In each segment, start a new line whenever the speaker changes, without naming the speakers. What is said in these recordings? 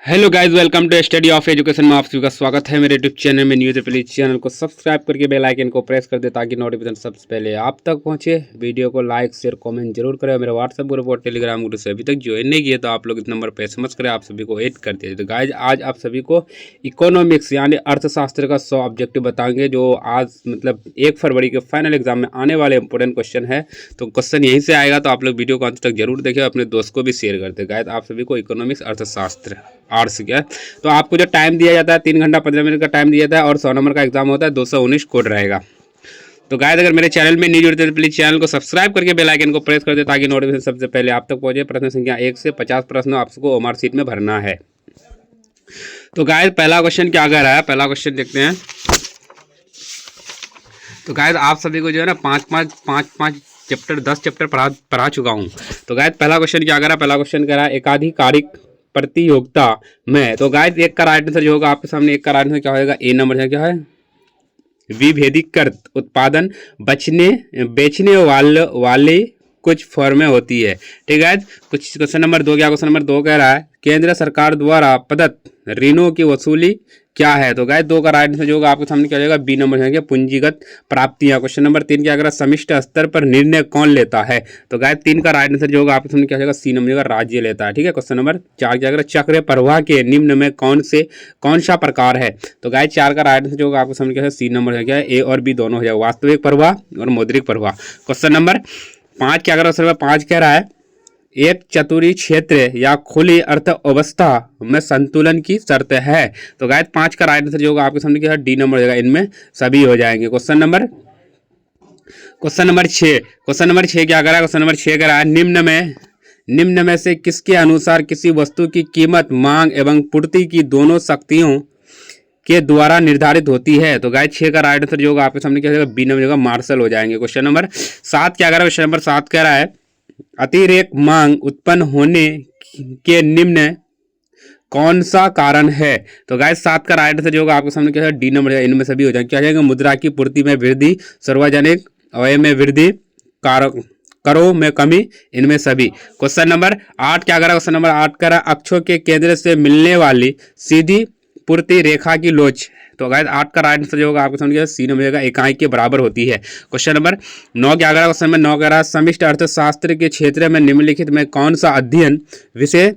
Hello guys, welcome to study of education में आप सभी का स्वागत है मेरे यूट्यूब चैनल में। न्यूज़ प्लीज चैनल को सब्सक्राइब करके बेल आइकन को प्रेस कर दे ताकि नोटिफिकेशन सबसे पहले आप तक पहुंचे। वीडियो को लाइक शेयर कमेंट जरूर करें। मेरे व्हाट्सएप ग्रुप और टेलीग्राम ग्रुप से अभी तक ज्वाइन नहीं किए तो आप लोग इस नंबर पर समझ करें, आप सभी को ऐड कर दिए। तो गाइज आज आप सभी को इकोनॉमिक्स यानी अर्थशास्त्र का 100 ऑब्जेक्टिव बताएंगे जो आज मतलब 1 फरवरी के फाइनल एग्जाम में आने वाले इंपॉर्टेंट क्वेश्चन है। तो क्वेश्चन यहीं से आएगा, तो आप लोग वीडियो को अंत तक जरूर देखें, अपने दोस्त को भी शेयर करते। गाइज आप सभी को इकोनॉमिक्स अर्थशास्त्र आर्ट्स क्या, तो आपको जो टाइम दिया जाता है 3 घंटा 15 मिनट का टाइम दिया जाता है और 100 नंबर का एग्जाम होता है, 219 कोड रहेगा। तो गाइस अगर मेरे चैनल में नहीं जुड़ते तो प्लीज चैनल को सब्सक्राइब करके बेल आइकन को प्रेस कर दे ताकि नोटिफिकेशन सबसे पहले आप तक पहुंचे। प्रश्न संख्या 1 से 50 प्रश्न आपको ओएमआर शीट में भरना है। तो गाइस पहला क्वेश्चन क्या कह रहा है, पहला क्वेश्चन देखते हैं। तो गाइस आप सभी को जो है ना 5 चैप्टर 10 चैप्टर पढ़ा चुका हूँ। तो गाइस पहला क्वेश्चन क्या कर रहा है, पहला क्वेश्चन कह रहा है एकाधिकारिक प्रतियोगिता में। तो गाइस एक का राइट आंसर जो होगा आपके सामने, एक का राइट आंसर क्या होगा, ए नंबर है क्या है, विभेदीकृत उत्पादन बेचने वाले कुछ फर्में होती है। ठीक है। कुछ क्वेश्चन नंबर 2 क्या, क्वेश्चन नंबर 2 कह रहा है केंद्र सरकार द्वारा प्रदत्त ऋणों की वसूली क्या है। तो गाइस 2 का राइट आंसर जो होगा आपके सामने क्या हो जाएगा, बी नंबर है पूंजीगत प्राप्तियां। क्वेश्चन नंबर 3 क्या करा, समष्टि स्तर पर निर्णय कौन लेता है। तो गाइस 3 का राइट आंसर जो होगा आपके सामने क्या हो जाएगा, सी नंबर राज्य लेता है। ठीक है। क्वेश्चन नंबर 4 क्या करा, चक्र प्रवाह के निम्न में कौन सा प्रकार है। तो गाइस 4 का राइट आंसर जो होगा आपके सामने क्या है, सी नंबर है क्या है, ए और बी दोनों हो जाएगा, वास्तविक प्रवाह और मौद्रिक प्रवाह। क्वेश्चन नंबर 5 क्या करा, क्वेश्चन नंबर 5 कह रहा है एक चतुरी क्षेत्र या खुली अर्थव्यवस्था में संतुलन की शर्त है। तो गाइस 5 का राइट आंसर जो होगा आपके सामने क्या है, डी नंबर हो जाएगा, इनमें सभी हो जाएंगे। क्वेश्चन नंबर 6, क्वेश्चन नंबर 6 क्या करा, क्वेश्चन नंबर 6 करा निम्न में से किसके अनुसार किसी वस्तु की कीमत मांग एवं पूर्ति की दोनों शक्तियों के द्वारा निर्धारित होती है। तो गाइस 6 का राइट आंसर जो होगा आपके सामने क्या होगा, बी नंबर होगा, मार्शल हो जाएंगे। क्वेश्चन नंबर 7 क्या करा, क्वेश्चन नंबर 7 कह रहा है अतिरेक मांग उत्पन्न होने के निम्न कौन सा कारण है। तो गाइस 7 का राइट आंसर जो होगा आपके सामने क्या है, डी नंबर है, इनमें सभी हो जाएंगे। क्या जाएगा, मुद्रा की पूर्ति में वृद्धि, सार्वजनिक व्यय में वृद्धि, करों में कमी, इनमें सभी। क्वेश्चन नंबर 8 क्या करा, क्वेश्चन नंबर 8 करा अक्षों के केंद्र से मिलने वाली सीधी पूर्ति रेखा की लोच। तो गाइस 8 का राइट आंसर जो होगा आपके सामने सी नंबर होगा, इकाई के बराबर होती है। क्वेश्चन नंबर 9 क्या करा, क्वेश्चन नंबर 9 कह रहा है समष्टि अर्थशास्त्र के क्षेत्र में निम्नलिखित में कौन सा अध्ययन विषय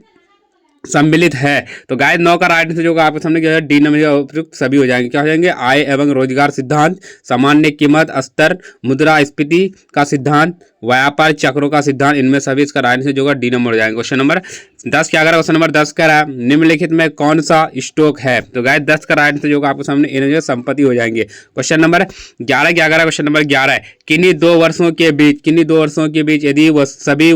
सम्मिलित है। तो गाइस 9 का राइट आंसर जो होगा आपके सामने क्या है, डी नंबर उपयुक्त सभी हो जाएंगे। क्या हो जाएंगे, आय एवं रोजगार सिद्धांत, सामान्य कीमत स्तर, मुद्रास्फीति का सिद्धांत, व्यापार चक्रों का सिद्धांत, इनमें सभी इसका राइट आंसर जो होगा डी नंबर हो जाएंगे। क्वेश्चन नंबर 10 क्या करा, क्वेश्चन नंबर 10 कह रहा है निम्नलिखित में कौन सा स्टॉक है। तो गाइस 10 का राइट आंसर जो होगा आपके सामने इन्हें संपत्ति हो जाएंगे। क्वेश्चन नंबर 11 क्या करा, क्वेश्चन नंबर 11 है किन्हीं दो वर्षों के बीच यदि सभी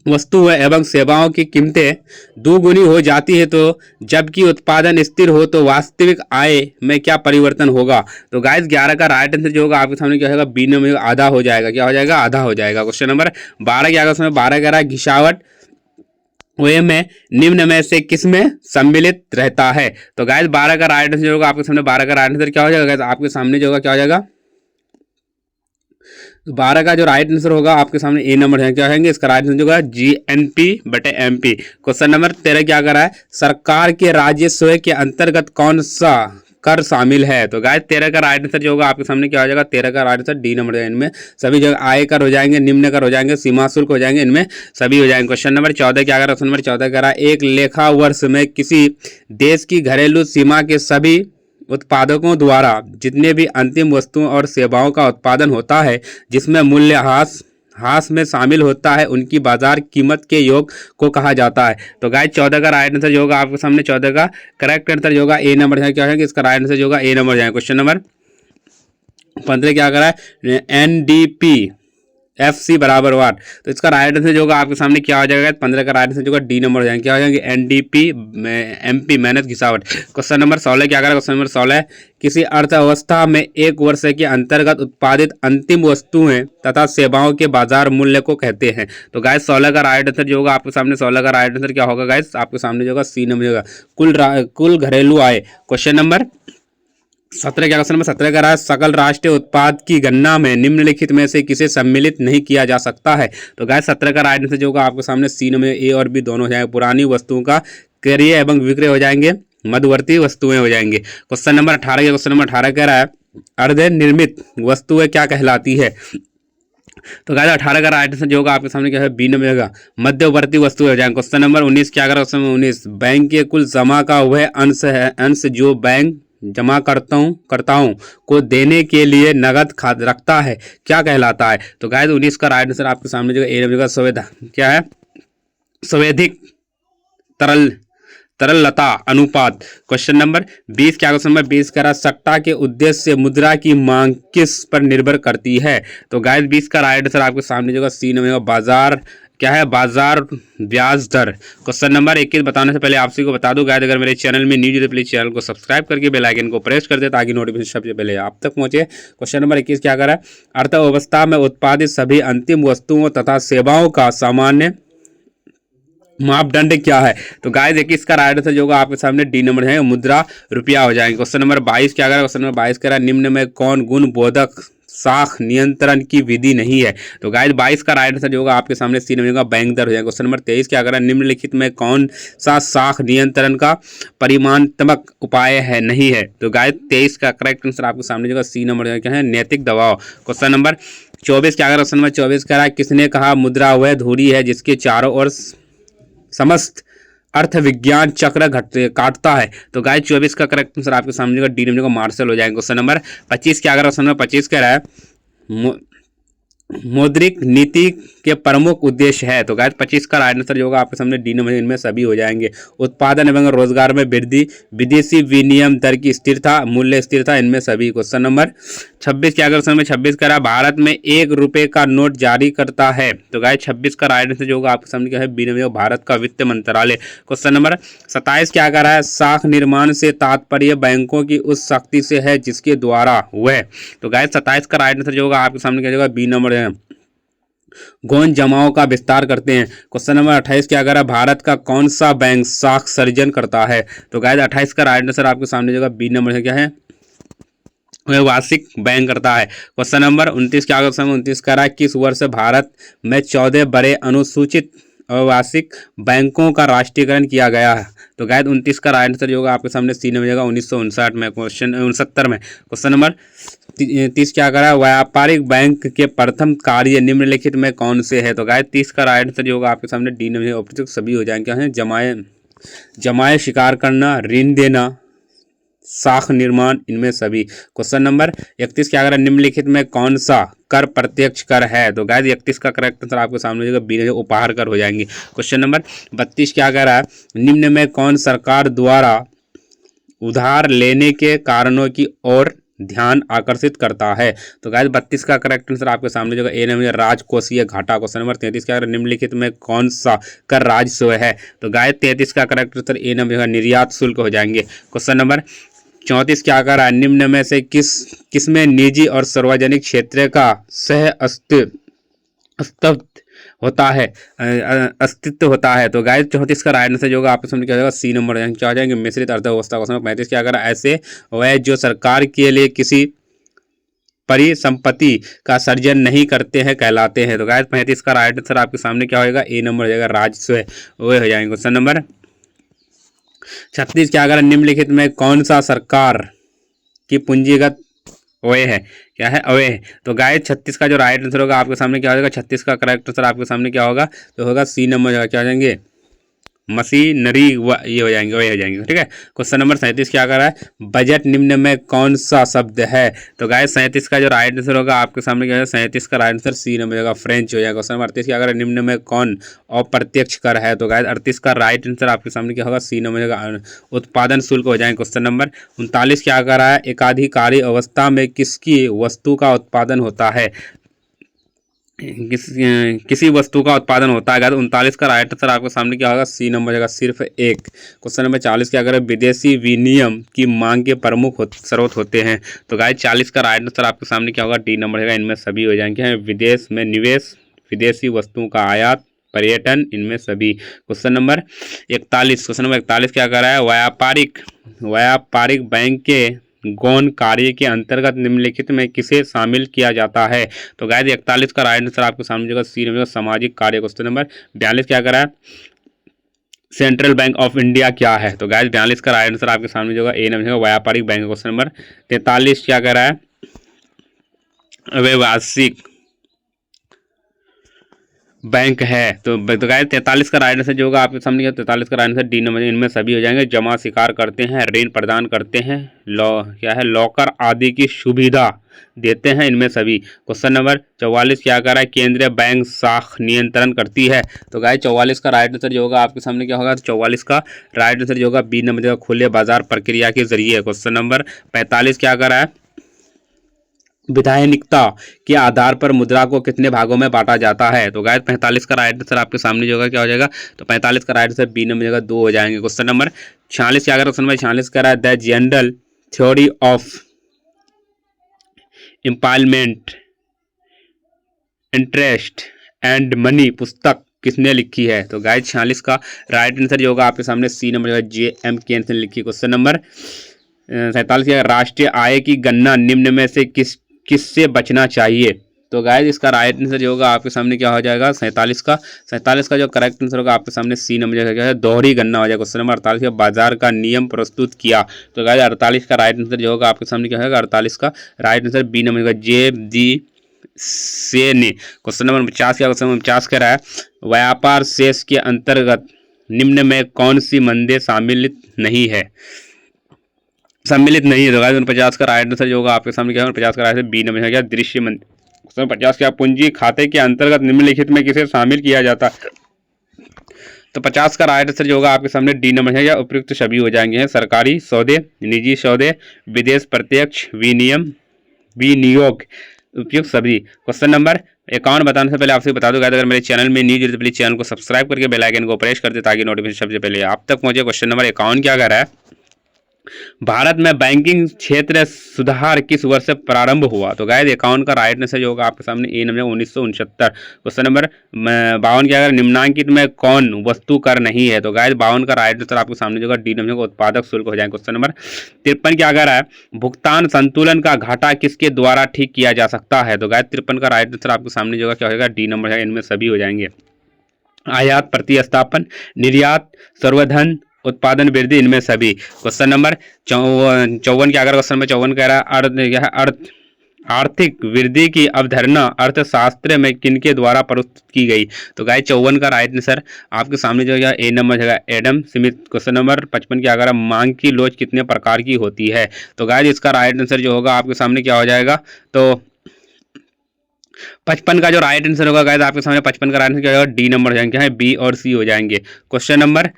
वस्तु एवं सेवाओं की कीमतें दोगुनी हो जाती है तो जबकि उत्पादन स्थिर हो तो वास्तविक आय में क्या परिवर्तन होगा। तो गाइस 11 का राइट आंसर जो होगा आपके सामने क्या होगा, बी में आधा हो जाएगा। क्या हो जाएगा, आधा हो जाएगा। क्वेश्चन नंबर 12 क्या होगा, 12 कह रहा है घिसावट वे में निम्न में से किसमें सम्मिलित रहता है। तो गाइस 12 का राइट आंसर जो होगा आपके सामने 12 का राइट आंसर क्या हो जाएगा, आपके सामने जो होगा क्या हो जाएगा, 12 का जो राइट आंसर होगा आपके सामने ए नंबर है, क्या होंगे इसका राइट आंसर होगा GNP/MP। क्वेश्चन नंबर 13 क्या कर रहा है सरकार के राजस्व के अंतर्गत कौन सा कर शामिल है। तो गाइस 13 का राइट आंसर जो होगा आपके सामने क्या हो जाएगा, 13 का राइट आंसर डी नंबर है, इनमें सभी जगह आय कर हो जाएंगे, निम्न कर हो जाएंगे, सीमा शुल्क हो जाएंगे, इनमें सभी हो जाएंगे। क्वेश्चन नंबर 14 क्या कर रहा है, क्वेश्चन नंबर 14 कह रहा है एक लेखा वर्ष में किसी देश की घरेलू सीमा के सभी उत्पादकों द्वारा जितने भी अंतिम वस्तुओं और सेवाओं का उत्पादन होता है जिसमें मूल्य ह्रास में शामिल होता है उनकी बाजार कीमत के योग को कहा जाता है। तो गाइस 14 का राइट आंसर जो होगा आपके सामने 14 का करेक्ट आंसर जो होगा ए नंबर है, क्या है कि इसका राइट आंसर जो होगा ए नंबर जाएगा। क्वेश्चन नंबर 15 क्या करा है NDP/FC बराबर वाट। तो इसका राइट आंसर जो होगा आपके सामने क्या हो जाएगा, 15 का राइट आंसर जो होगा डी नंबर हो जाएंगे। क्या हो जाएंगे, NDP/MP मेहनत घिसावट। क्वेश्चन नंबर 16 क्या करेगा, क्वेश्चन नंबर 16 किसी अर्थव्यवस्था में एक वर्ष के अंतर्गत उत्पादित अंतिम वस्तुएं तथा सेवाओं के बाजार मूल्य को कहते हैं। तो गाइस 16 का राइट आंसर जो होगा आपके सामने 16 का राइट आंसर क्या होगा गाइस, आपके सामने जो होगा सी नंबर होगा कुल घरेलू आय। क्वेश्चन नंबर 17 क्या, क्वेश्चन नंबर 17 का रहा है सकल राष्ट्रीय उत्पाद की गणना में निम्नलिखित में से किसे सम्मिलित नहीं किया जा सकता है। तो गाइस 17 का राइट आंसर जो होगा आपके सामने सी नंबर ए और बी दोनों हो जाएंगे। पुरानी वस्तुओं का क्रय एवं विक्रय हो जाएंगे, मध्यवर्ती वस्तुएं हो जाएंगे। क्वेश्चन नंबर 18 क्वेश्चन नंबर 18 कह रहा है अर्ध निर्मित वस्तुएं क्या कहलाती है। तो गाइस 18 का राइट आंसर जो होगा आपके सामने क्या है, बी नंबर होगा, मध्यवर्ती वस्तु हो जाएंगे। क्वेश्चन नंबर 19 क्या करा, क्वेश्चन नंबर 19 बैंक के कुल जमा का वह अंश है, अंश जो बैंक जमा करताओं को देने के लिए नगद खाता रखता है, क्या कहलाता है। तो गाइस 19 का राइट आंसर आपके सामने जो ए नंबर का संवेदा क्या है, संवेधिक तरलता अनुपात। क्वेश्चन नंबर 20 क्या, क्वेश्चन नंबर 20 कह रहा सट्टा के उद्देश्य से मुद्रा की मांग किस पर निर्भर करती है। तो गाइस 20 का राइट आंसर आपके सामने जो सी नंबर बाजार क्या है, बाजार ब्याज दर। क्वेश्चन नंबर 21 बताने से पहले आपसे को बता दूं गाइस, अगर मेरे चैनल में न्यू तो प्लीज चैनल को सब्सक्राइब करके बेल आइकन को प्रेस कर दे ताकि नोटिफिकेशन सबसे पहले आप तक पहुंचे। क्वेश्चन नंबर 21 क्या कर रहा है, अर्थव्यवस्था में उत्पादित सभी अंतिम वस्तुओं तथा सेवाओं का सामान्य मापदंड क्या है। तो गाइस देखिए इसका राइट आंसर जो होगा आपके सामने डी नंबर है, मुद्रा रुपया हो जाएंगे। क्वेश्चन नंबर 22 क्या करा, क्वेश्चन नंबर 22 कह रहा है निम्न में कौन गुण बोधक साख नियंत्रण की विधि नहीं है। तो गाइस 22 का राइट आंसर जो होगा आपके सामने सी नंबर का बैंक दर हो जाएगा। क्वेश्चन नंबर 23 क्या करा, निम्नलिखित में कौन सा साख नियंत्रण का परिमाणात्मक उपाय है नहीं है। तो गाइस 23 का करेक्ट आंसर आपके सामने जो सी नंबर क्या है, नैतिक दबाव। क्वेश्चन नंबर 24 क्या करा, क्वेश्चन नंबर 24 कह रहा है किसने कहा मुद्रा वह धुरी है जिसके चारों ओर समस्त अर्थ विज्ञान चक्र काटता है। तो गाइस 24 का करेक्ट आंसर आपके सामने डी नंबर का मार्शल हो जाएगा। क्वेश्चन नंबर 25 क्या अगर क्वेश्चन नंबर 25 कह रहा है मौद्रिक नीति के प्रमुख उद्देश्य है। तो गाइस 25 का राइट आंसर जो होगा आपके सामने डी नंबर, इनमें सभी हो जाएंगे। उत्पादन एवं रोजगार में वृद्धि, विदेशी विनिमय दर की स्थिरता, मूल्य स्थिरता, इनमें सभी। क्वेश्चन नंबर 26 क्या, क्वेश्चन नंबर 26 कह रहा भारत में 1 रुपए का नोट जारी करता है। तो गाइस 26 का राइट आंसर जो होगा आपके सामने क्या है, बी नंबर भारत का वित्त मंत्रालय। क्वेश्चन नंबर 27 क्या कह रहा है, साख निर्माण से तात्पर्य बैंकों की उस शक्ति से है जिसके द्वारा वह। तो गाइस 27 का राइट आंसर जो होगा आपके सामने क्या होगा, बी नंबर है, गोंद जमाओं का विस्तार करते हैं। क्वेश्चन नंबर 28 क्या कह रहा है, भारत का कौन सा बैंक साख सर्जन करता है। तो गाइस 28 का राइट आंसर आपके सामने जो बी नंबर है क्या है, वह वार्षिक बैंक करता है। क्वेश्चन नंबर 29 क्या, क्वेश्चन नंबर 29 कह रहा है किस वर्ष भारत में 14 बड़े अनुसूचित आवासिक बैंकों का राष्ट्रीयकरण किया गया है। तो गाइस 29 का राइट आंसर जो होगा आपके सामने सी नंबर जाएगा 1959 में, क्वेश्चन 69 में। क्वेश्चन नंबर 30 क्या करा है, व्यापारिक बैंक के प्रथम कार्य निम्नलिखित में कौन से है। तो गाइस 30 का राइट आंसर जो होगा आपके सामने डी नंबर, ऑप्शन सभी हो जाएंगे। क्या है, जमाए शिकार करना, ऋण देना, साख निर्माण, इनमें सभी। क्वेश्चन नंबर 31 क्या करा, निम्नलिखित में कौन सा कर प्रत्यक्ष कर है। तो गाइस 31 का करेक्ट आंसर आपके सामने जो बी उपहार कर हो जाएंगे। क्वेश्चन नंबर 32 क्या कह रहा है, निम्न में कौन सरकार द्वारा उधार लेने के कारणों की ओर ध्यान आकर्षित करता है। तो गाइस 32 का करेक्ट आंसर आपके सामने जो ए नंबर राजकोषीय घाटा। क्वेश्चन नंबर 33 क्या, निम्नलिखित में कौन सा कर राजस्व है। तो गाइस 33 का करेक्ट आंसर ए नंबर निर्यात शुल्क हो जाएंगे। क्वेश्चन नंबर 34 क्या कर रहा है, निम्न में से किसमें निजी और सार्वजनिक क्षेत्र का सह अस्तित्व होता है। तो गाइस 34 का राइट आंसर जो होगा आपके सामने क्या होगा, सी नंबर क्या हो जाएंगे, मिश्रित अर्थव्यवस्था। क्वेश्चन नंबर 35 क्या कर रहा है, ऐसे वह जो सरकार के लिए किसी परिसंपत्ति का सर्जन नहीं करते हैं कहलाते हैं। तो गाइस 35 का राइट आंसर आपके सामने क्या होगा, ए नंबर हो जाएगा, राजस्व वह हो जाएंगे। क्वेश्चन नंबर 36 क्या, अगर निम्नलिखित में कौन सा सरकार की पूंजीगत व्यय है, क्या है, अव्यय है। तो गाइस 36 का जो राइट आंसर होगा आपके सामने क्या हो जाएगा, 36 का करेक्ट आंसर आपके सामने क्या होगा, तो होगा सी नंबर, क्या हो जाएंगे, मशीनरी, ये हो जाएंगे, वही हो जाएंगे। ठीक है। क्वेश्चन नंबर 37 क्या कर रहा है, बजट निम्न में कौन सा शब्द है। तो गाइस 37 का जो राइट आंसर होगा आपके सामने क्या है, 37 का राइट आंसर सी नंबर होगा, फ्रेंच हो जाएगा। क्वेश्चन नंबर 38 क्या कर रहा है, निम्न में कौन अप्रत्यक्ष कर है। तो गाइस 38 का राइट आंसर आपके सामने क्या होगा, सी नंबर होगा, उत्पादन शुल्क हो जाएंगे। क्वेश्चन नंबर 39 क्या कर रहा है, एकाधिकारी अवस्था में किसकी वस्तु का उत्पादन होता है, किसी वस्तु का उत्पादन होता है। 39 का राइट आंसर आपके सामने क्या होगा, सी नंबर जाएगा, सिर्फ एक। क्वेश्चन नंबर 40 क्या करें, विदेशी विनिमय की मांग के प्रमुख स्रोत होते हैं। तो गाइस 40 का राइट आंसर आपके सामने क्या होगा, डी नंबर जाएगा, इनमें सभी हो जाएंगे। विदेश में निवेश, विदेशी वस्तुओं का आयात, पर्यटन, इनमें सभी। क्वेश्चन नंबर 41 क्या कर रहा है, व्यापारिक बैंक के गौण कार्य के अंतर्गत निम्नलिखित में किसे शामिल किया जाता है। तो गाइस 41 का राइट आंसर आपके सामने जो सी नंबर सामाजिक कार्य। क्वेश्चन नंबर 42 क्या करा है, सेंट्रल बैंक ऑफ इंडिया क्या है? तो गाइस 42 का राइट आंसर आपके सामने जो होगा ए नंबर व्यापारिक बैंक। क्वेश्चन नंबर 43 क्या कह रहा है? व्यवसायिक बैंक है। तो गाइस 43 का राइट आंसर जो होगा आपके सामने 43 का राइट आंसर डी नंबर, इनमें सभी हो जाएंगे। जमा स्वीकार करते हैं, ऋण प्रदान करते हैं, क्या है, लॉकर आदि की सुविधा देते हैं, इनमें सभी। क्वेश्चन नंबर 44 क्या कर रहा है? केंद्रीय बैंक शाख नियंत्रण करती है। तो गाइस 44 का राइट आंसर जो होगा आपके सामने क्या होगा? 44 का राइट आंसर जो होगा बी नंबर जो खुले बाजार प्रक्रिया के जरिए। क्वेश्चन नंबर 45 क्या कर रहा है? विधायनिकता के आधार पर मुद्रा को कितने भागों में बांटा जाता है? तो गाइस 45 का राइट आंसर आपके सामने जो होगा क्या हो जाएगा? तो 45 का राइट आंसर बी नंबर जगह 2 हो जाएंगे। क्वेश्चन नंबर 46 क्या कर क्वेश्चन नंबर 46 कर रहा है? The general theory of employment interest and money पुस्तक किसने लिखी है? तो गाइस 46 का राइट आंसर जो होगा आपके सामने सी नंबर JM केन ने लिखी। क्वेश्चन नंबर 47 राष्ट्रीय आय की गणना निम्न में से किससे बचना चाहिए? तो गाइस इसका राइट आंसर जो होगा आपके सामने क्या हो जाएगा? 47 का जो करेक्ट आंसर होगा आपके सामने सी नंबर क्या है? दोहरी गणना हो जाएगा। क्वेश्चन नंबर 48 का बाजार का नियम प्रस्तुत किया। तो गाइस 48 का राइट आंसर जो होगा आपके सामने क्या होगा? 48 का right answer B number JD से ने। क्वेश्चन नंबर 50 क्या क्वेश्चन नंबर 50 कह रहा है? व्यापार शेष के अंतर्गत निम्न में कौन सी मंदे सम्मिलित नहीं है? तो गाइस 50 का राइट आंसर जो होगा आपके सामने क्या है? 50 का राइट आंसर बी नंबर क्या? दृश्य मंदी। क्वेश्चन 50 क्या? पूंजी खाते के अंतर्गत निम्नलिखित में किसे शामिल किया जाता है? तो 50 का राइट आंसर जो होगा आपके सामने डी नंबर है या उपयुक्त सभी हो जाएंगे। सरकारी सौदे, निजी सौदे, विदेश प्रत्यक्ष विनियोग, उपयुक्त सभी। क्वेश्चन नंबर 51 बताने से पहले आपसे बता दूं अगर मेरे चैनल में न्यू जुड़े तो प्लीज चैनल को सब्सक्राइब करके बेल आइकन को प्रेस कर दे ताकि नोटिफिकेशन सबसे पहले आप तक पहुंचे। क्वेश्चन नंबर 51 क्या कर रहा है? भारत में बैंकिंग क्षेत्र सुधार किस वर्ष से प्रारंभ हुआ? तो गाइस 51 का राइट आंसर जो होगा आपके सामने ए नंबर 1969। क्वेश्चन नंबर 52 क्या कर? निम्नांकित में कौन वस्तु कर नहीं है? तो गाइस 52 का राइट आंसर आपके सामने जो होगा डी नंबर उत्पादक शुल्क हो जाएगा। क्वेश्चन नंबर 53 क्या कर रहा है? भुगतान संतुलन का घाटा किसके द्वारा ठीक किया जा सकता है? तो गाइस 53 का राइट आंसर आपके सामने जो होगा क्या होगा? डी नंबर है, इनमें सभी हो जाएंगे। आयात प्रतिस्थापन, निर्यात, संवर्धन, उत्पादन वृद्धि, इनमें सभी। क्वेश्चन नंबर 54 क्या अगर क्वेश्चन नंबर 54 कह रहा है? आर्थिक वृद्धि की अवधारणा अर्थशास्त्र में किनके द्वारा प्रस्तुत की गई? तो गाइस 54 का राइट आंसर आपके सामने जो है ए नंबर जगह एडम स्मिथ। क्वेश्चन नंबर 55 क्या अगर मांग की लोच कितने प्रकार की होती है? तो गाइस इसका राइट आंसर जो होगा आपके सामने क्या हो जाएगा? तो 55 का जो राइट आंसर होगा गाइस आपके सामने 55 का राइट आंसर क्या होगा? डी नंबर हो जाएंगे, बी और सी हो जाएंगे। क्वेश्चन नंबर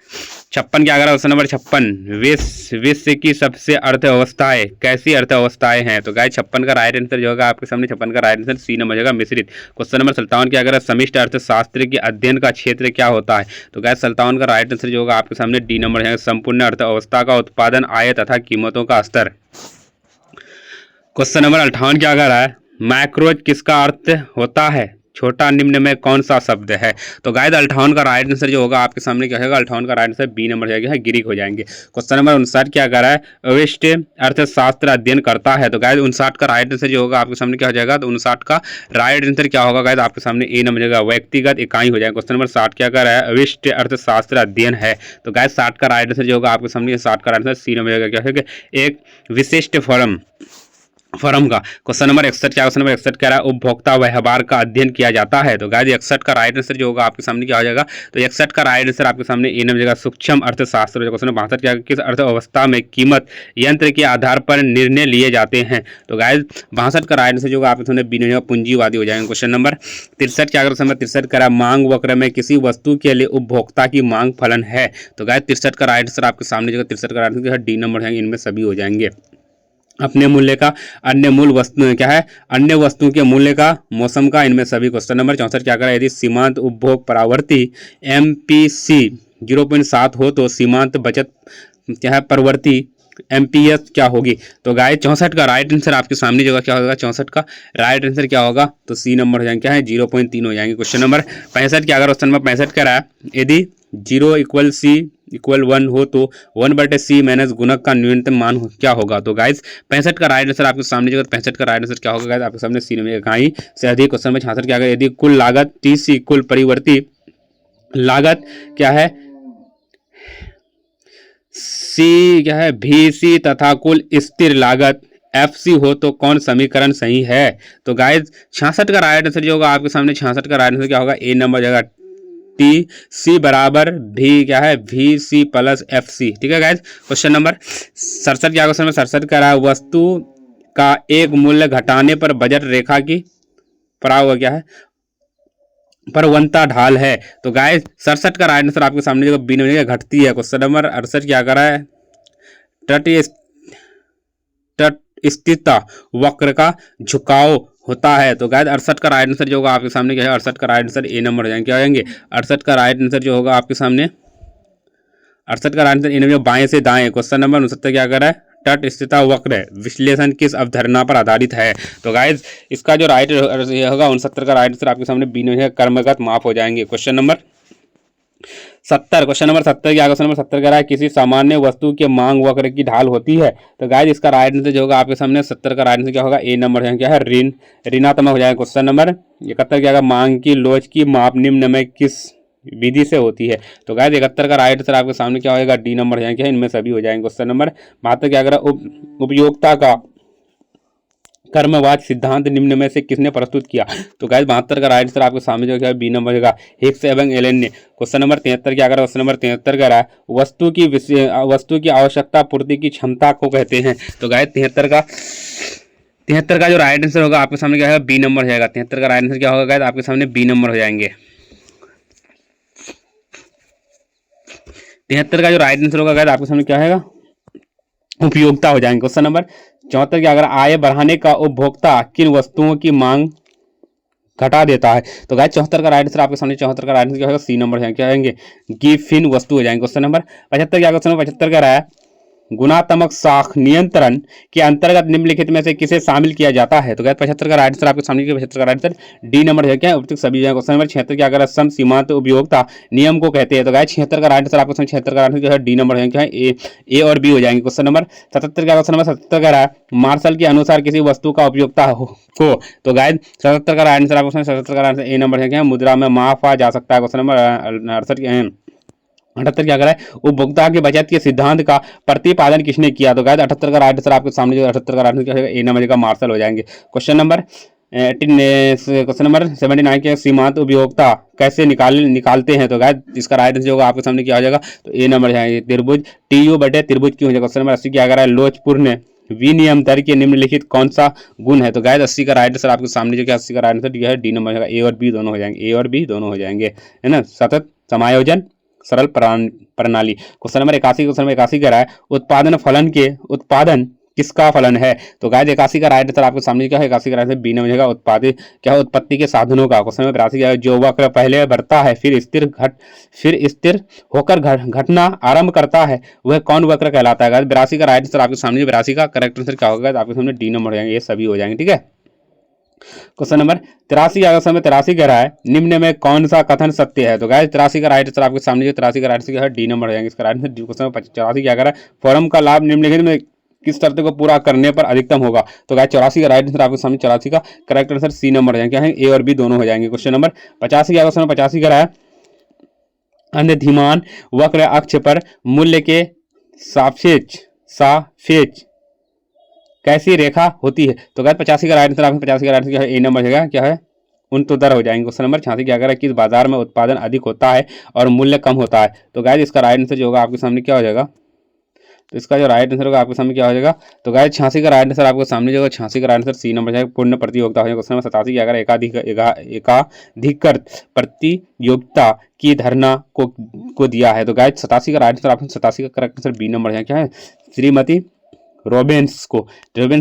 56 क्या करा? क्वेश्चन नंबर 56 विश्व की सबसे अर्थव्यवस्थाएं कैसी अर्थव्यवस्थाएं हैं? तो गाइस 56 का राइट आंसर जो होगा आपके सामने 56 का राइट आंसर सी नंबर होगा मिश्रित। क्वेश्चन नंबर 57 क्या करा? समष्टि अर्थशास्त्र के अध्ययन का क्षेत्र क्या होता है? तो गाइस 57 का राइट आंसर जो होगा आपके सामने डी नंबर है, संपूर्ण अर्थव्यवस्था का उत्पादन, आय तथा कीमतों का स्तर। क्वेश्चन नंबर 58 क्या कर रहा है? मैक्रोज किसका अर्थ होता है? छोटा निम्न में कौन सा शब्द है? तो गाइस 58 का राइट आंसर जो होगा आपके सामने क्या होगा? 58 का राइट आंसर बी नंबर जाएगा, ग्रीक हो जाएंगे। क्वेश्चन नंबर 59 क्या कर रहा है? अविष्ट अर्थशास्त्र अध्ययन करता है। तो गाइस 59 का राइट आंसर जो होगा आपके सामने क्या हो जाएगा? तो 59 का राइट आंसर क्या होगा गाइस आपके सामने ए नंबर जाएगा, व्यक्तिगत इकाई हो जाएगा। क्वेश्चन नंबर 60 क्या कर रहा है? अविष्ट अर्थशास्त्र अध्ययन है। तो गाइस 60 का राइट आंसर जो होगा आपके सामने 60 का राइट आंसर सी नंबर जाएगा, क्या होगा? एक विशिष्ट फर्म का। क्वेश्चन नंबर 61 क्या? क्वेश्चन नंबर 61 कह रहा है उपभोक्ता व्यवहार का अध्ययन किया जाता है। तो गाइस 61 का राइट आंसर जो होगा आपके सामने क्या हो जाएगा? तो 61 का राइट आंसर आपके सामने ए नंबर जगह सूक्ष्म अर्थशास्त्र। क्वेश्चन नंबर 62 क्या? किस अर्थव्यवस्था में कीमत यंत्र के आधार पर निर्णय लिए जाते हैं? तो गाइस 62 का राइट आंसर जो होगा आपके सामने बी नंबर पूंजीवादी हो जाएंगे। क्वेश्चन नंबर 63 क्या? क्वेश्चन नंबर 63 कह रहा है मांग वक्र में किसी वस्तु के लिए उपभोक्ता की मांग फलन है। तो गाइस 63 का राइट आंसर आपके सामने जो 63 का राइट आंसर डी नंबर है, इनमें सभी हो जाएंगे। अपने मूल्य का अन्य मूल वस्तु क्या है? अन्य वस्तुओं के मूल्य का, मौसम का, इनमें सभी। क्वेश्चन नंबर 64 क्या करें? यदि सीमांत उपभोग परावर्ती MPC 0.7 हो तो सीमांत बचत क्या है? प्रवृत्ति MPS क्या होगी? तो गाइस 64 का राइट आंसर आपके सामने जो क्या होगा? 64 का राइट आंसर क्या होगा? तो सी नंबर हो जाएंगे, क्या है? 0.3 हो जाएंगे। क्वेश्चन नंबर 65 क्या? अगर क्वेश्चन नंबर 65 कह रहा है यदि 0 = C = 1 हो तो 1/C माइनस गुणक का न्यूनतम मान क्या होगा? तो गाइस 65 का राइट आंसर आपके सामने जो 65 का राइट आंसर क्या होगा गाइस आपके सामने सी नंबर इकाई से अधिक। क्वेश्चन नंबर 66 क्या? यदि कुल लागत TC कुल परिवर्ती लागत क्या है? सी क्या है, भी सी तथा कुल स्थिर लागत एफ सी हो तो कौन समीकरण सही है? तो गाइज 66 का राइट आंसर जो होगा आपके सामने, 66 का राइट आंसर क्या होगा, ए नंबर जगह टी सी बराबर भी क्या है, भी सी प्लस एफ सी। ठीक है गाइज। क्वेश्चन नंबर 67 क्या क्वेश्चन नंबर 67 का रहा है, वस्तु का एक मूल्य घटाने पर बजट रेखा की पराव क्या है, परवंता ढाल है। तो गाइस 67 का राइट आंसर आपके सामने जो बी नंबर घटती है। क्वेश्चन नंबर 68 क्या करा है, तट स्थिरता वक्र का झुकाव होता है। तो गाइस 68 का राइट आंसर जो होगा आपके सामने क्या है, 68 का राइट आंसर ए नंबर हो जाएंगे, क्या हो जाएंगे, 68 का राइट आंसर जो होगा आपके सामने, 68 का राइट आंसर ए नंबर बाएं से दाएं। क्वेश्चन नंबर 69 क्या कर रहा है, तट स्थिरता वक्र विश्लेषण किस अवधारणा पर आधारित है? तो गाइज इसका जो राइट होगा 69 का राइट आंसर आपके सामने बी नंबर कर्मगत माप हो जाएंगे। क्वेश्चन नंबर 70, क्वेश्चन नंबर 70 क्या, क्वेश्चन नंबर 70 कह रहा है किसी सामान्य वस्तु के मांग वक्र की ढाल होती है। तो गाइज इसका राइट आंसर जो होगा आपके सामने 70 का राइट आंसर क्या होगा, ए नंबर क्या है, ऋणात्मक हो जाएगा। क्वेश्चन नंबर 71 क्या होगा, मांग की लोच की माप निम्न में किस विधि से होती है? तो गाइस 71 का राइट आंसर आपके सामने क्या होगा, डी नंबर है, क्या इनमें सभी हो जाएंगे। क्वेश्चन नंबर 72 क्या करा, उपयोगिता का कर्मवाद सिद्धांत निम्न में से किसने प्रस्तुत किया? तो गाइस 72 का राइट आंसर आपके सामने जो है बी नंबर होगा, हिक्स एवं एलन ने। क्वेश्चन नंबर 73 क्या करा, क्वेश्चन नंबर 73 करा वस्तु की आवश्यकता पूर्ति की क्षमता को कहते हैं। तो गाइस 73 का जो राइट आंसर होगा आपके सामने क्या है, बी नंबर हो जाएगा। 73 का राइट आंसर क्या होगा गाइस आपके सामने बी नंबर हो जाएंगे। 73 का जो राइट आंसर होगा गाइस आपके सामने क्या है, उपयोगिता हो जाएंगे। क्वेश्चन नंबर 74 की अगर आय बढ़ाने का उपभोक्ता किन वस्तुओं की मांग घटा देता है? तो गाइस 74 का राइट आंसर आपके सामने 74 का राइट आंसर क्या होगा, सी नंबर है, क्या आएंगे, गिफिन वस्तु हो जाएंगे। क्वेश्चन नंबर 75 क्या, क्वेश्चन नंबर 75 का रहा है गुणात्मक साख नियंत्रण के अंतर्गत निम्नलिखित में से किसे शामिल किया जाता है? तो गाइस 75 का राइट आंसर आपके सामने 75 का राइट आंसर डी नंबर है, क्या उपयुक्त सभी। क्वेश्चन नंबर 76 क्या अगर सम सीमांत उपयोगिता नियम को कहते हैं? तो गाइस 76 का राइट आंसर आपके सामने 76 का राइट आंसर जो है डी नंबर है, क्या है, ए और बी हो जाएंगे। क्वेश्चन नंबर 77 का, क्वेश्चन नंबर 77 का रहा है मार्शल के अनुसार किसी वस्तु का उपयोगिता हो। तो गाइस 77 का राइट आंसर आपके सामने 77 का राइट आंसर ए नंबर है, क्या मुद्रा में माफा जा सकता है। क्वेश्चन नंबर 78 क्या करा है, उपभोक्ता के बचत के सिद्धांत का प्रतिपादन किसने किया? तो गाइस 78 का राइट आंसर आपके सामने जो 78 का राइट आंसर क्या है, ए नंबर का मार्शल हो जाएंगे। क्वेश्चन नंबर 79 के सीमांत उपयोगिता कैसे निकालते हैं? तो गाइस इसका राइट आंसर होगा आपके सामने क्या हो जाएगा, तो ए नंबर है, त्रिभुज टीयू बटे त्रिभुज क्यों हो जाएगा। क्वेश्चन नंबर 80 क्या करा है, लोचपूर्ण विनियम दर के निम्नलिखित कौन सा गुण है? तो गाइस 80 का राइट आंसर आपके सामने जो क्या 80 का राइट आंसर दिया है, डी नंबर है, ए और बी दोनों हो जाएंगे, ए और बी दोनों हो जाएंगे, है ना। सतत समायोजन सरल प्रणाली। क्वेश्चन नंबर 81 कह रहा है उत्पादन किसका फलन है? तो गाइस 81 का राइट आंसर आपके सामने क्या है, 81 का राइट आंसर बी नंबर है, उत्पादित क्या है, उत्पत्ति के साधनों का। क्वेश्चन नंबर 82 क्या है, जो वक्र पहले बढ़ता है फिर स्थिर होकर घटना आरंभ करता है वह कौन वक्र कहलाता है? गाइस 82 का राइट आंसर आपके सामने 82 का करेक्ट आंसर क्या होगा, आपके सामने डी नंबर हो जाएंगे, ये सभी हो जाएंगे। ठीक है। क्वेश्चन नंबर 83 में 83 कह रहा है निम्न में कौन सा कथन सत्य है? तो गाइस 83 का राइट आंसर आपके सामने जो 83 का राइट आंसर है, डी नंबर हो जाएंगे, इसका राइट आंसर। क्वेश्चन नंबर 84 क्या कह रहा है, फॉरम का लाभ निम्नलिखित में किस शर्त को पूरा करने पर अधिकतम होगा? तो गाइस 84 का राइट आंसर आपके सामने 84 का करेक्ट आंसर सी नंबर हो जाएंगे, क्या है, ए और बी दोनों हो जाएंगे। क्वेश्चन नंबर 85 क्या, क्वेश्चन नंबर 85 कह रहा है अंधधिमान वक्र अक्ष पर मूल्य के सापेक्ष कैसी रेखा होती है? तो गाइस 85 का राइट आंसर आपको 85 का राइट आंसर ए नंबर है, क्या है, उन दर हो जाएंगे। क्वेश्चन नंबर 86 क्या करें, किस बाजार में उत्पादन अधिक होता है और मूल्य कम होता है? तो गाइस इसका राइट आंसर जो होगा आपके सामने क्या हो जाएगा, तो इसका जो राइट आंसर होगा आपके सामने क्या हो जाएगा, तो गाइस 86 का राइट आंसर आपके सामने जो होगा 86 का राइट आंसर सी नंबर है, पूर्ण प्रतियोगिता हो जाएगा। क्वेश्चन नंबर 87 क्या करें, एकाधिकृत प्रतियोगिता की धारणा को दिया है? तो गाइस 87 का राइट आंसर आपके 87 का करेक्ट आंसर बी नंबर है, क्या है, श्रीमती रॉबिन्स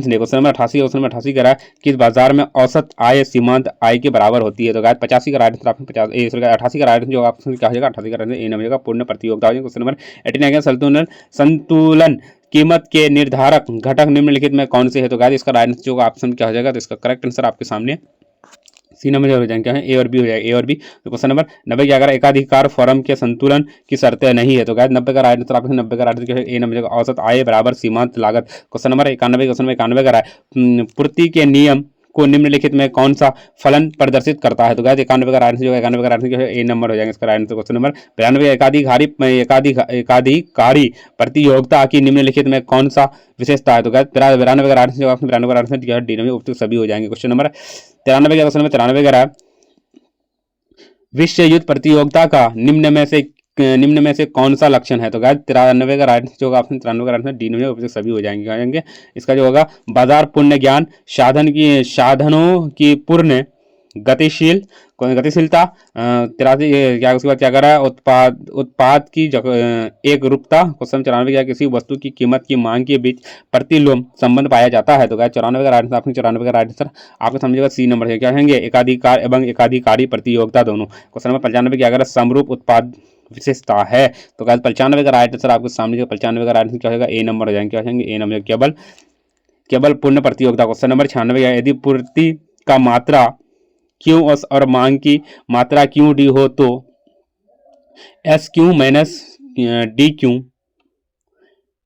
ने। क्वेश्चन नंबर 88 कह रहा है किस बाजार में औसत आय सीमांत आय के बराबर होती है? तो गाइस 85 का राइट आंसर आपको 88 का राइट आंसर जो आपको क्या हो जाएगा, 88 का राइट आंसर ए नंबर का पूर्ण प्रतियोगिता हो जाएगा। क्वेश्चन नंबर 89 संतुलन कीमत के निर्धारक घटक निम्नलिखित में कौन से है? तो गाइस इसका राइट आंसर जो ऑप्शन क्या हो जाएगा, तो इसका करेक्ट आंसर आपके सामने सी नंबर हो जाएंगे, क्या है, ए और बी हो जाएगा, ए और बी। तो क्वेश्चन नंबर 90 क्या, अगर एकाधिकार फॉर्म के संतुलन की शर्तें नहीं है? तो गाइस 90 का राइट आंसर आपके 90 का राइट आंसर ए नंबर औसत आय बराबर सीमांत लागत। क्वेश्चन नंबर 91 का राय पूर्ति के नियम को निम्नलिखित में कौन सा फलन प्रदर्शित करता है? तो गाइस 91 का राइट आंसर जो है 91 का राइट आंसर जो है ए नंबर हो जाएगा इसका राइट आंसर। क्वेश्चन नंबर 92 एकाधिकारी प्रतियोगिता की निम्नलिखित में कौन सा विशेषता है? तो गाइस 92 का राइट आंसर जो है 92 का राइट आंसर जो है डी नंबर उपयुक्त सभी हो जाएंगे। क्वेश्चन नंबर 93 का क्वेश्चन नंबर 93 का रहा विश्व युद्ध प्रतियोगिता का निम्न में से कौन सा लक्षण है? तो गाइस 93 का राइट जो होगा ऑप्शन 93 का राइट आंसर डी में उपयुक्त सभी हो जाएंगे। इसका जो होगा बाजार पूर्ण ज्ञान साधनों की पूर्ण गतिशीलता 83 क्या उसके बाद क्या कर रहा है उत्पाद की एक रूपता। क्वेश्चन 94 क्या किसी वस्तु की कीमत की मांग के बीच प्रतिलोम संबंध पाया जाता है? तो गाइस 94 का राइट आंसर आपने 94 का राइट आंसर आपको समझेगा सी नंबर है। क्या कहेंगे एकाधिकार एवं एकाधिकारी प्रतियोगिता दोनों। क्वेश्चन नंबर 95 क्या अगर समरूप उत्पाद विशेषता है? तो गाइस 95 का राइट आंसर आपके सामने जो 95 का राइट आंसर क्या होगा ए नंबर हो जाएंगे। क्या होंगे ए नंबर केवल पूर्ण प्रतियोगिता। क्वेश्चन नंबर 96 यदि पूर्ति का मात्रा क्यू और मांग की मात्रा क्यू डी हो तो S Q minus D Q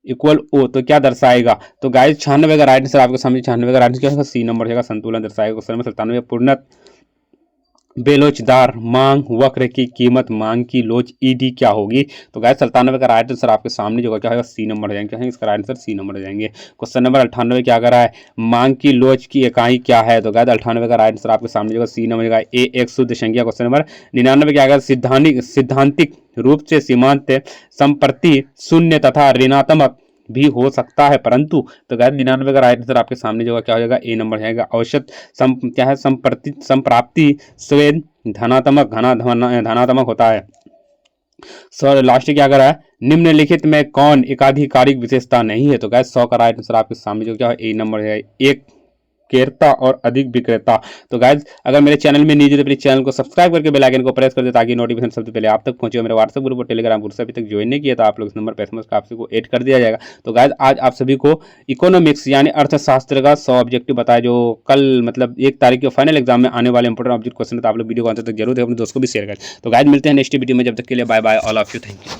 equal O तो क्या दर्शाएगा? तो गाइस 96 का राइट आंसर आपके सामने 96 का राइट आंसर क्या होगा सी नंबर होगा संतुलन दर्शाएगा। क्वेश्चन नंबर 97 पूर्ण बेलोचदार मांग वक्र की कीमत मांग की लोच ईडी क्या होगी? तो गाइस 97 का राइट आंसर आपके सामने जो क्या होगा सी नंबर हो जाएंगे। क्या है इसका राइट आंसर सी नंबर हो जाएंगे। क्वेश्चन नंबर 98 क्या कर रहा है मांग की लोच की इकाई क्या है? तो गाइस 98 का राइट आंसर आपके सामने जो सी नंबर होगा ए एक शुद्ध संख्या। क्वेश्चन नंबर 99 क्या आएगा सिद्धांतिक रूप से सीमांत संप्रति शून्य तथा ऋणात्मक भी हो सकता है परंतु। तो गाइस 99 का राइट आंसर आपके सामने जो क्या हो जाएगा ए नंबर जाएगा। औसत क्या है संप्राप्ति स्वयं धनात्मक होता है। सर लास्ट क्या कर रहा है निम्नलिखित में कौन एकाधिकारिक विशेषता नहीं है? तो गाइस 100 का राइट आंसर आपके सामने जो क्या है ए नंबर है एक क्रेता और अधिक विक्रेता। तो गाइज अगर मेरे चैनल में नहीं जुड़े प्लीज चैनल को सब्सक्राइब करके बेल आइकन को प्रेस कर दे ताकि नोटिफिकेशन सबसे पहले आप तक पहुंचे। मेरे व्हाट्सएप ग्रुप और टेलीग्राम ग्रुप से अभी तक ज्वाइन नहीं किया तो आप लोग इस नंबर पर एसएमएस का आपको ऐड कर दिया जाएगा। तो गाइज आज आप सभी को इकोनॉमिक्स यानी अर्थशास्त्र का 100 ऑब्जेक्टिव बताया जो कल मतलब 1 तारीख के फाइनल एग्जाम में आने वाले इंपोर्टेंट ऑब्जेक्ट क्वेश्चन है। तो आप लोग वीडियो को अंत तक जरूर देखें अपने दोस्तों को भी शेयर करें। तो गाइज मिलते हैं नेक्स्ट वीडियो में, जब तक के लिए bye bye all of you, thank you.